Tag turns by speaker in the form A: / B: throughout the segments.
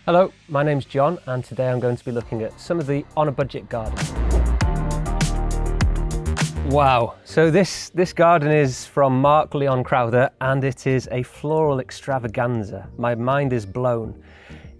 A: Hello, my name's John and today I'm going to be looking at some of the on a budget gardens. Wow, so this garden is from Mark Leon Crowther and it is a floral extravaganza. My mind is blown.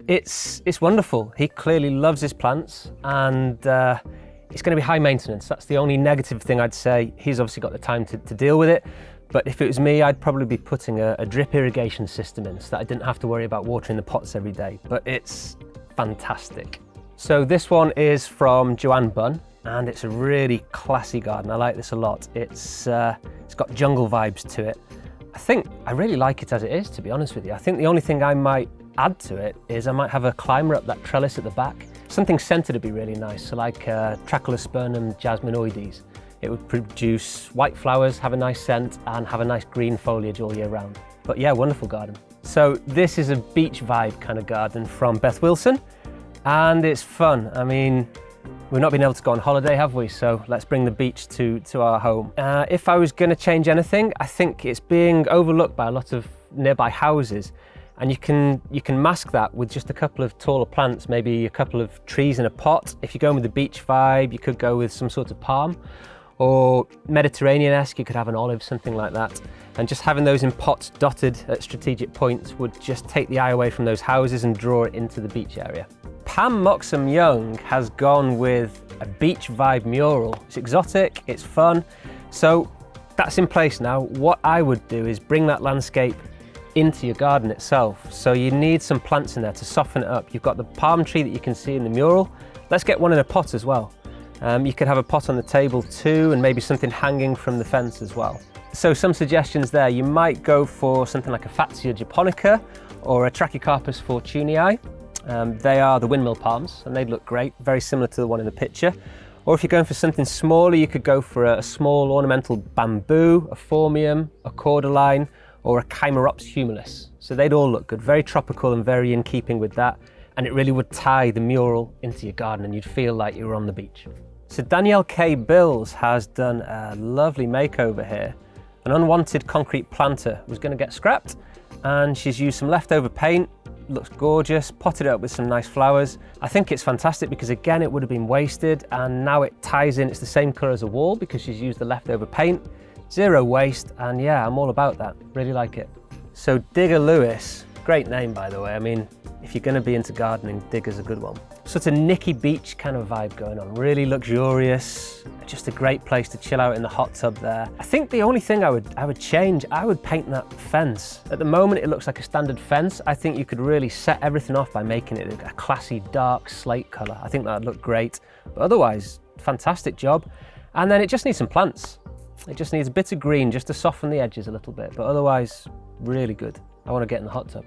A: It's wonderful. He clearly loves his plants and it's going to be high maintenance. That's the only negative thing I'd say. He's obviously got the time to deal with it. But if it was me, I'd probably be putting a drip irrigation system in so that I didn't have to worry about watering the pots every day. But it's fantastic. So this one is from Joanne Bunn and it's a really classy garden. I like this a lot. It's got jungle vibes to it. I really like it as it is, to be honest with you. I think the only thing I might add to it is I might have a climber up that trellis at the back. Something scented would be really nice, so like Tracholospermum jasminoides. It would produce white flowers, have a nice scent, and have a nice green foliage all year round. But yeah, wonderful garden. So this is a beach vibe kind of garden from Beth Wilson, and it's fun. I mean, we've not been able to go on holiday, have we? So let's bring the beach to our home. If I was going to change anything, I think it's being overlooked by a lot of nearby houses. And you can mask that with just a couple of taller plants, maybe a couple of trees in a pot. If you're going with the beach vibe, you could go with some sort of palm. Or Mediterranean-esque, you could have an olive, something like that. And just having those in pots dotted at strategic points would just take the eye away from those houses and draw it into the beach area. Pam Moxham Young has gone with a beach vibe mural. It's exotic, it's fun. So that's in place now. What I would do is bring that landscape into your garden itself. So you need some plants in there to soften it up. You've got the palm tree that you can see in the mural. Let's get one in a pot as well. You could have a pot on the table too, and maybe something hanging from the fence as well. So some suggestions there. You might go for something like a Fatsia japonica or a Trachycarpus fortunei. They are the windmill palms and they'd look great, very similar to the one in the picture. Or if you're going for something smaller, you could go for a small ornamental bamboo, a phormium, a cordyline, or a Chimerops humilis. So they'd all look good, very tropical and very in keeping with that. And it really would tie the mural into your garden and you'd feel like you were on the beach. So Danielle K. Bills has done a lovely makeover here. An unwanted concrete planter was going to get scrapped and she's used some leftover paint, looks gorgeous, potted it up with some nice flowers. I think it's fantastic because again it would have been wasted and now it ties in, it's the same colour as a wall because she's used the leftover paint. Zero waste, and yeah, I'm all about that, really like it. So Digger Lewis, great name by the way. I mean, if you're going to be into gardening, Digger's a good one. Sort of Nicky Beach kind of vibe going on, really luxurious, just a great place to chill out in the hot tub there. I think the only thing I would change, I would paint that fence. At the moment it looks like a standard fence. I think you could really set everything off by making it a classy dark slate colour. I think that'd look great, but otherwise, fantastic job. And then it just needs some plants. It just needs a bit of green just to soften the edges a little bit, but otherwise, really good. I want to get in the hot tub.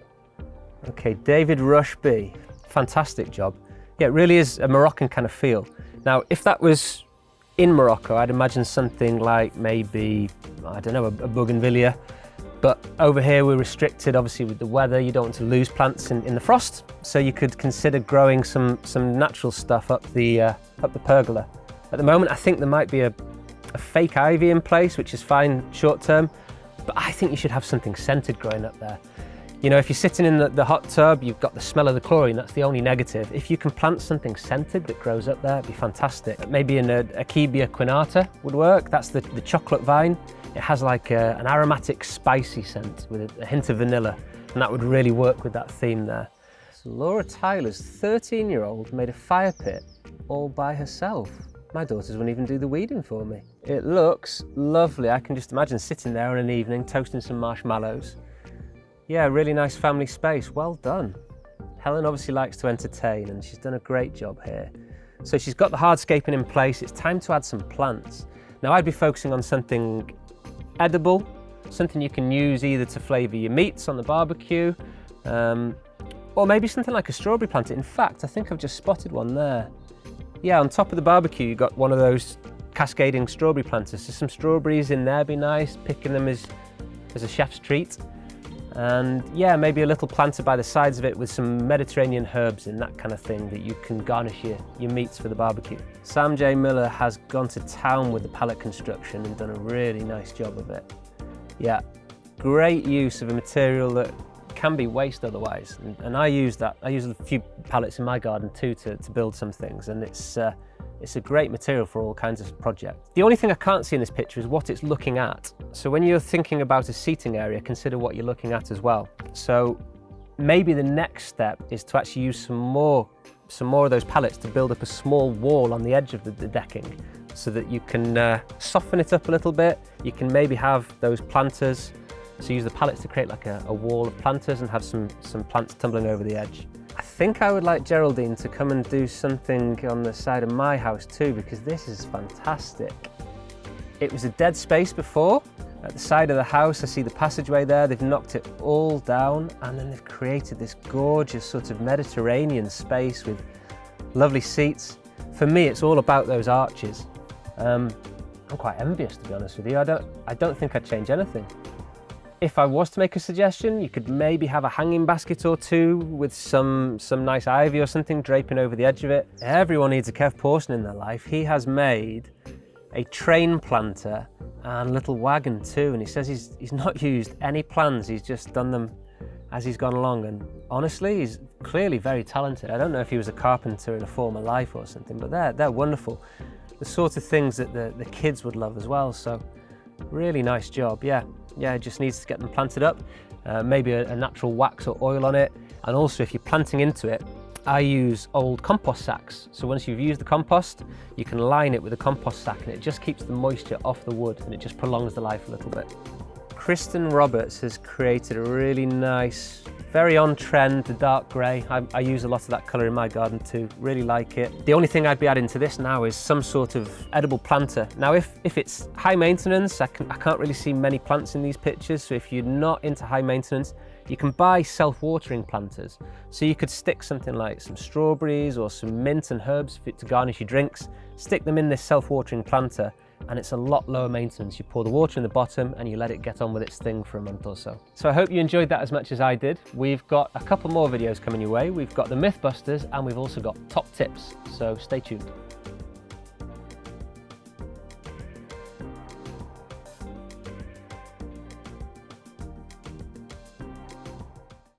A: Okay, David Rushby, fantastic job. Yeah, it really is a Moroccan kind of feel. Now, if that was in Morocco, I'd imagine something like maybe, I don't know, a bougainvillea. But over here we're restricted, obviously, with the weather. You don't want to lose plants in the frost. So you could consider growing some natural stuff up the pergola. At the moment, I think there might be a fake ivy in place, which is fine short term, but I think you should have something scented growing up there. You know, if you're sitting in the hot tub, you've got the smell of the chlorine, that's the only negative. If you can plant something scented that grows up there, it'd be fantastic. Maybe an Akebia quinata would work. That's the chocolate vine. It has like an aromatic spicy scent with a hint of vanilla, and that would really work with that theme there. So Laura Tyler's 13-year-old made a fire pit all by herself. My daughters wouldn't even do the weeding for me. It looks lovely. I can just imagine sitting there on an evening, toasting some marshmallows. Yeah, really nice family space, well done. Helen obviously likes to entertain and she's done a great job here. So she's got the hardscaping in place, it's time to add some plants. Now I'd be focusing on something edible, something you can use either to flavour your meats on the barbecue, or maybe something like a strawberry plant. In fact, I think I've just spotted one there. Yeah, on top of the barbecue, you've got one of those cascading strawberry planters. So some strawberries in there be nice, picking them as a chef's treat. And yeah, maybe a little planter by the sides of it with some Mediterranean herbs and that kind of thing that you can garnish your meats for the barbecue. Sam J. Miller has gone to town with the pallet construction and done a really nice job of it. Yeah, great use of a material that can be waste otherwise. And I use that. I use a few pallets in my garden too to build some things, and it's a great material for all kinds of projects. The only thing I can't see in this picture is what it's looking at. So when you're thinking about a seating area, consider what you're looking at as well. So maybe the next step is to actually use some more of those pallets to build up a small wall on the edge of the decking, so that you can soften it up a little bit. You can maybe have those planters, so use the pallets to create like a wall of planters and have some plants tumbling over the edge. I think I would like Geraldine to come and do something on the side of my house too, because this is fantastic. It was a dead space before. At the side of the house, I see the passageway there. They've knocked it all down, and then they've created this gorgeous sort of Mediterranean space with lovely seats. For me, it's all about those arches. I'm quite envious, to be honest with you. I don't think I'd change anything. If I was to make a suggestion, you could maybe have a hanging basket or two with some nice ivy or something draping over the edge of it. Everyone needs a Kev Pawson in their life. He has made a train planter and a little wagon too, and he says he's not used any plans, he's just done them as he's gone along, and honestly, he's clearly very talented. I don't know if he was a carpenter in a former life or something, but they're wonderful. The sort of things that the kids would love as well, so really nice job. Yeah, it just needs to get them planted up, maybe a natural wax or oil on it, and also if you're planting into it, I use old compost sacks. So once you've used the compost, you can line it with a compost sack, and it just keeps the moisture off the wood, and it just prolongs the life a little bit. Kristen Roberts has created a really nice, very on trend, the dark grey. I use a lot of that colour in my garden too, really like it. The only thing I'd be adding to this now is some sort of edible planter. Now if it's high maintenance, I can't really see many plants in these pictures, so if you're not into high maintenance, you can buy self-watering planters. So you could stick something like some strawberries or some mint and herbs to garnish your drinks, stick them in this self-watering planter, and it's a lot lower maintenance. You pour the water in the bottom and you let it get on with its thing for a month or so. So I hope you enjoyed that as much as I did. We've got a couple more videos coming your way. We've got the Mythbusters, and we've also got top tips, so stay tuned.